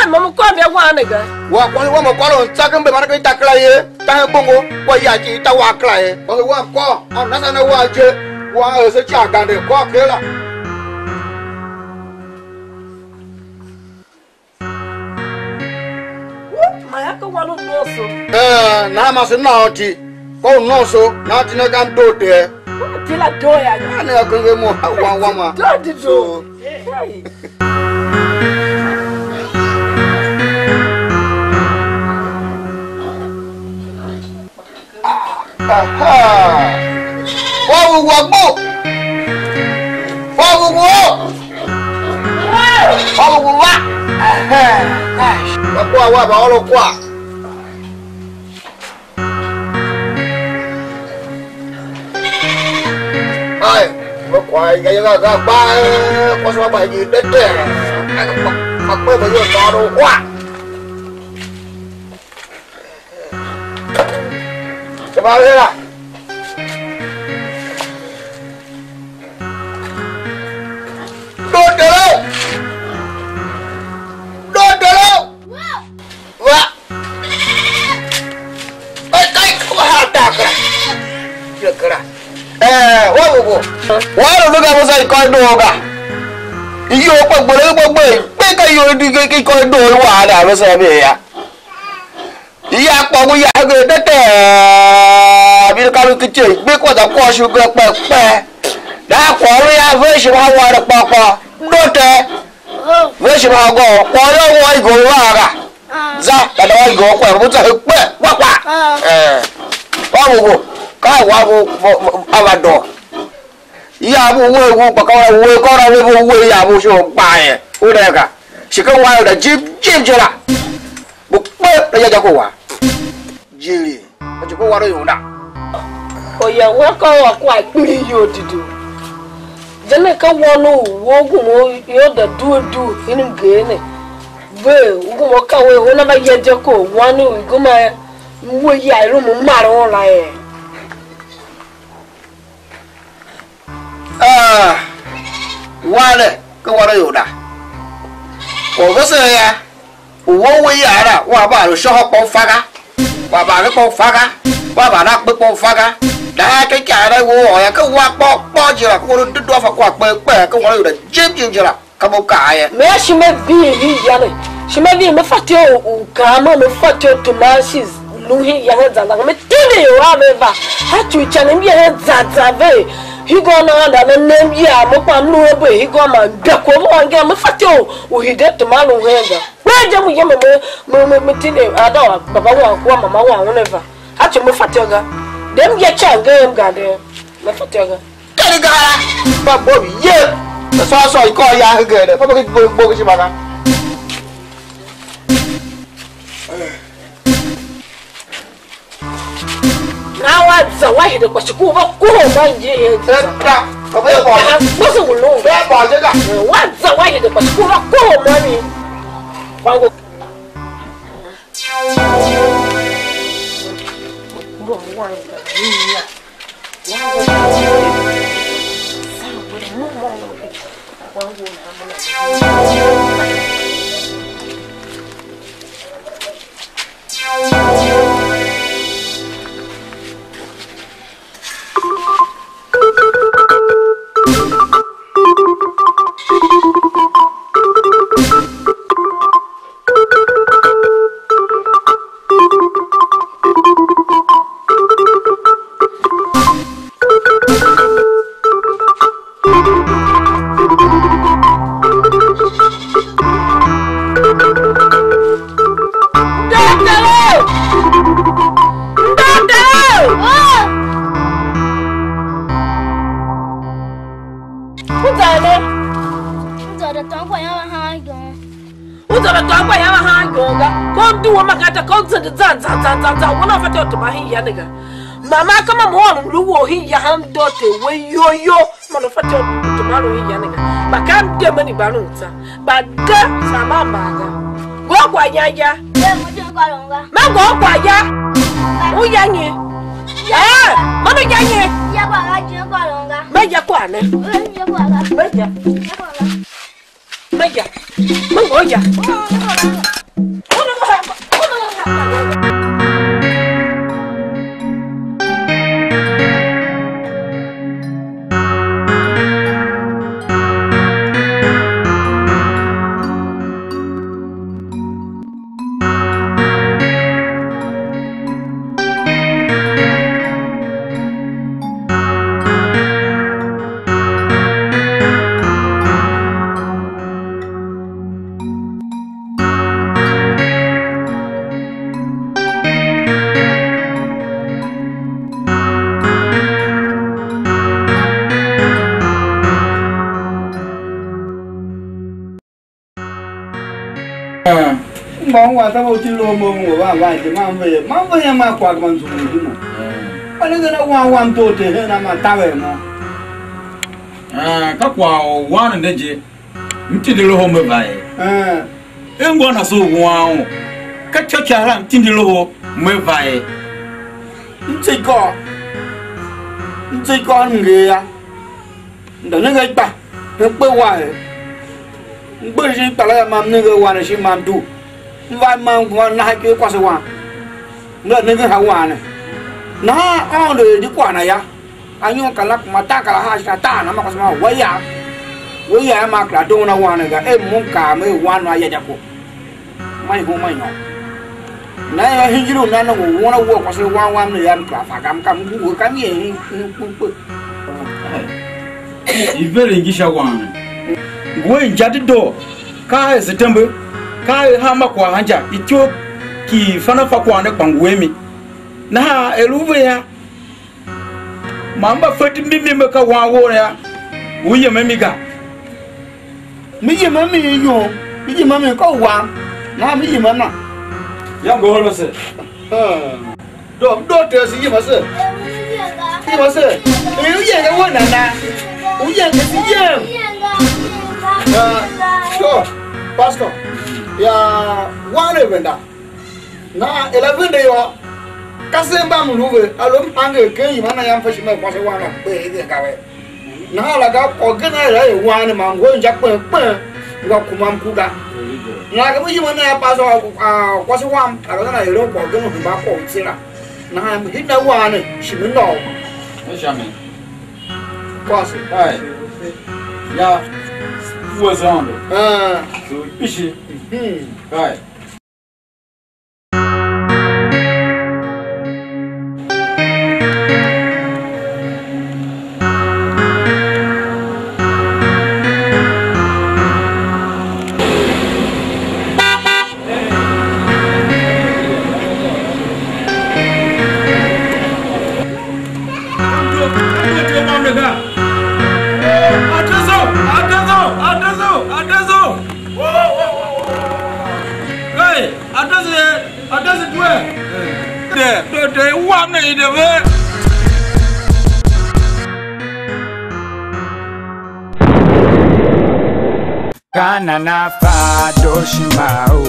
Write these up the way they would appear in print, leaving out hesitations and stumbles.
mama ko be wa ne ga wa mo ko lo sa kan be ma ka ta kla ye ta bongo wa ya ji ta wa kla ye wa ko na sa na wa je wa se cha gan de ko ke la ma ya ko wa no so na ma se na ti ko no so na ti na kan do de ti la do ya na ko be mo wa ma do di do aha wo gbo wa wa kwa wa ba olo kwa ai wo kwa ya ga ba ko so ba ji de de ma ko ba yo to ro kwa ba ra wọ́n ló ká mọ́ sọ ikọ̀ ẹ̀dùn ọ̀gá iye ọ̀pọ̀ gbogbo pé ká yóò di kíkọ́ ẹ̀dùn wà á dà lọ́sọ̀ ẹ̀mí ẹ̀yà iye apọ̀mú ya ẹgbẹ́ tẹ́tẹ̀ abirikalu kìtì gbé kọ́ta kọ́ ṣùgbọ́n pẹ́pẹ́ dáàpọ̀ orí ya fẹ́ẹ̀ṣì máa wọ rẹ̀ pọ̀pọ̀ lóòtẹ́ fẹ́ẹ̀ṣì máa gọ̀ ọ̀pọ̀ yóò wọ ìgò wà rà zá dàdà wọ ìgò ọ̀pọ̀ ẹ̀rọ tó pẹ́ wọ́pà wọ́n gbogbo káàwá àwàdọ̀ ìyá àbú owó ewu pàkọ́ owó kọ́ra owó ìyá àbú ṣe pa ẹ̀ ó rẹ̀ kà ṣìkẹ́ wà rẹ̀ jíìp jọra bó pẹ́ lẹ́yìn ẹjọ́ kò wá jèrè ọjọ́ kó wá rẹ̀ yòó dà. òyà wọn kọ́ ọkọ àìpírí yóò dìdò jẹ́nẹ̀ ká wọnú ogun yóò dà dúdú inú gèénì bẹ́ẹ̀ ogun wọn káwé wọn náà bá yẹ jẹ́ kó wọnú ìgbọ́mọ wo yà irú mu márùn-ún la ẹ̀. wale ka wara yoda ko gase ya wo yara wa ba lo sho po faga wa ba ko faga wa ba na pe po faga da ke kare wo ya ka wa po jira ko do do fa ko pe ka wara yoda jim jira ka mo ka ya me shi me bi ya ne shi me bi me fati o ka ma me fati o tomasis luhi ya za na me tini wa me ba ha tu chane mi ya za ve he go na da na nem ya mo pa nu ebo he go ma gba ko mo anga me fati o hide to ma no henga we je mu ye me tini ada baba wa ko mama wa whenever ha tu me fati oga dem ye changa em ga de me fati oga kari gara ba bo ye so ko ya ga de pa bo ko shi ba ga nawa za wahida kwa shikuba kuho manje ta ba ba boso wulo ba ba je ga wa za wahida kwa shikuba kuho mani wango kuho wanga niya wango mama kama mo lu wo hi ya han dote we yo mo no fati to ma lo hi ya nega makam de mani banunta bada sama maga go kwa yaya ma go kwa ya o yanye mama yanye ya kwa ga je kwa longa ma ya kwa ne ya kwa ga ma ya ma ya ma go ya mong wa tao chỉ lo mong wa chỉ mang về mà qua con số gì mà anh cái nó wa to thì nó mà tao về mà các quả wa này chứ chỉ đi lo mới vậy em qua là số wa các cháu cháu làm chỉ đi lo mới vậy chỉ con người à đừng nói cái bà nó bơi hoài bơi gì bà lại mà nó cái wa này chỉ mà đủ vài mà còn hai cái quả sầu nữa nên cái hậu quả này nó on rồi đi quả này à anh nhung cả lắc mà ta cả hai ta nó mà có sao vậy à mà cả đông nó quả này cả em muốn cả mấy quả nó vậy chắc mày không mày nhỏ này hình như nó ngủ nó quả sầu quả này ăn cả phải cầm của cái gì Ivere ngisha wana Gwe njadi do Kae September Kae hama kwa hanja Icho ki fana fa kwa ne kwangwemi Na eluwe ya Mamba feti mimi meka wango ya Uye memiga Miji mami yo Miji mami ko wa Na miji mama Yango holo se Do te si ma se Ti ma se Yu ye ga wona na U ye ga si ye Sure Pastor ya wane venda na 11 de yo kasemba muluwe alom hange ke yimana yam fashi me kwase wana be ide kawe na la ga ogena ra e wane mango nja pe ngo kuma mkuga na ga yimana ya paso kwase wam ala na ero ko genu ba ko tsira na am hina wane shimino Jamais kwase Hai Ya Fuazando So pishi Hai Kana na fa doshimao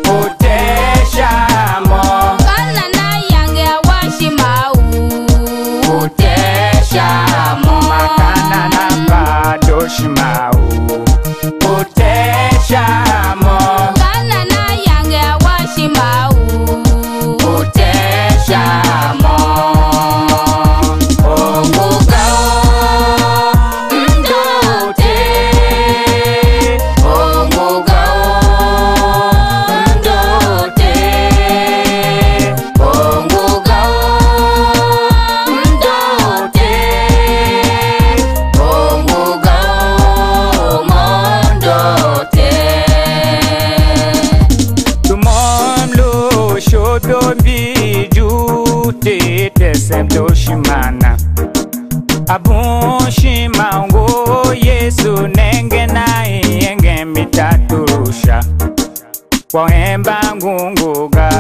Potesha mo Kana na yange washimau Potesha mo Kana na fa doshimao Potesha mo Kana na yange washimau Potesha mo Doshimana Abun shimango Yesu nenge na yenge mitaturusha Kwa hemba ngunguga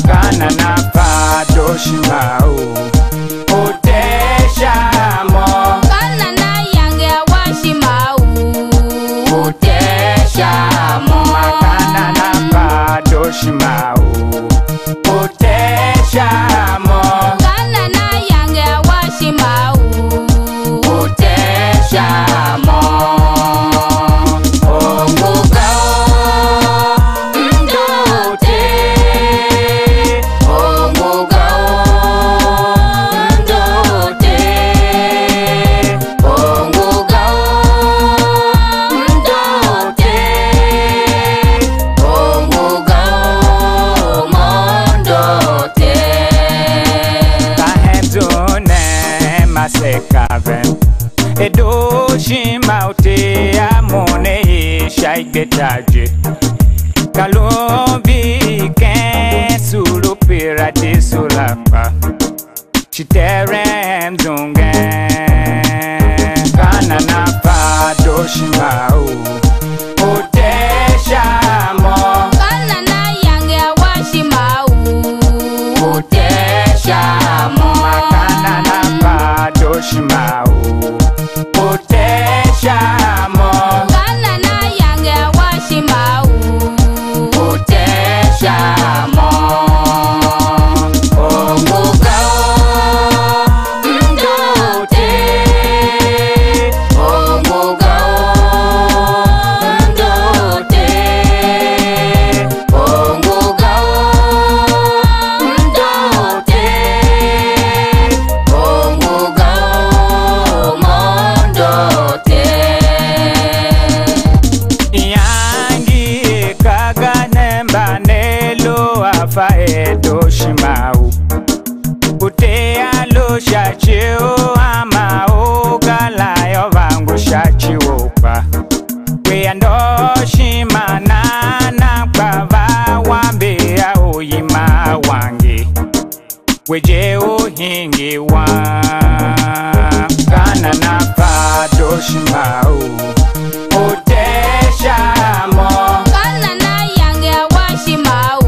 Kana na pa doshimao Potesha mo Kana na yange Utesha makana na bado shimau. Utesha Gana na yange washimau. Utesha Edo shima ute amone shai betaje Kalombi ken sulu pira de sulapa Chiterem zungen Kana na pa do shima ute shamo Gana na yange washimau. Ute shamo Kana na pa do shima Uteshamo Gana na yange washimau. Uteshamo Omugao Ndote Omugao Ndote Omugao Ndote Omugao Mondote Yangi kaganemba nelo afa edo shimau Utea lo shachio ama ogala yo vangu shachiwopa Kweando shimana na kwava wambea oyima wangi Weje uhingi wa Kana na pado shimau Uteshamo Gana na yange washimau.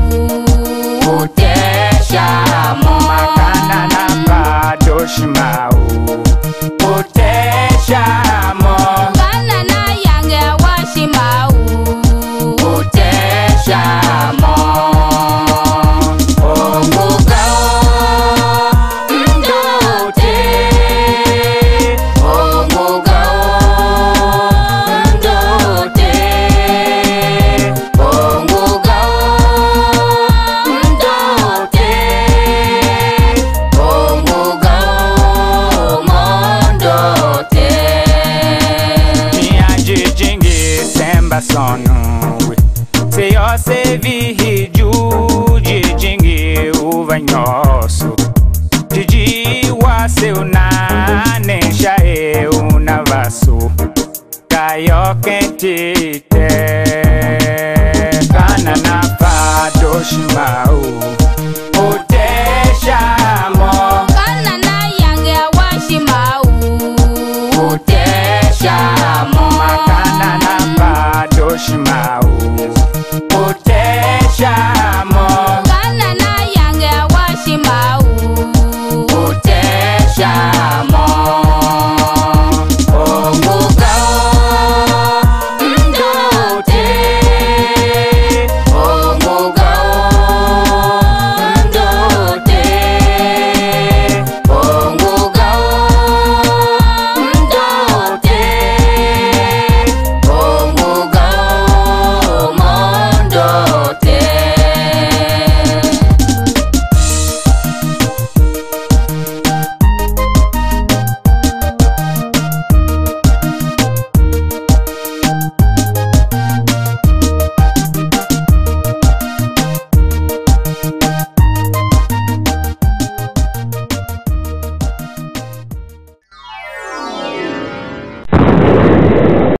Uteshamo Makana na pado shimau Uteshamo Gana na yange washimau. Uteshamo Omugao Ndote Omugao Ndote Omugao Ndote Omugao Mondote Miaji jingi semba sonu Se yo se vi juji jingi uvanyoso Jiji wa se unane shae unavaso Kayo kenti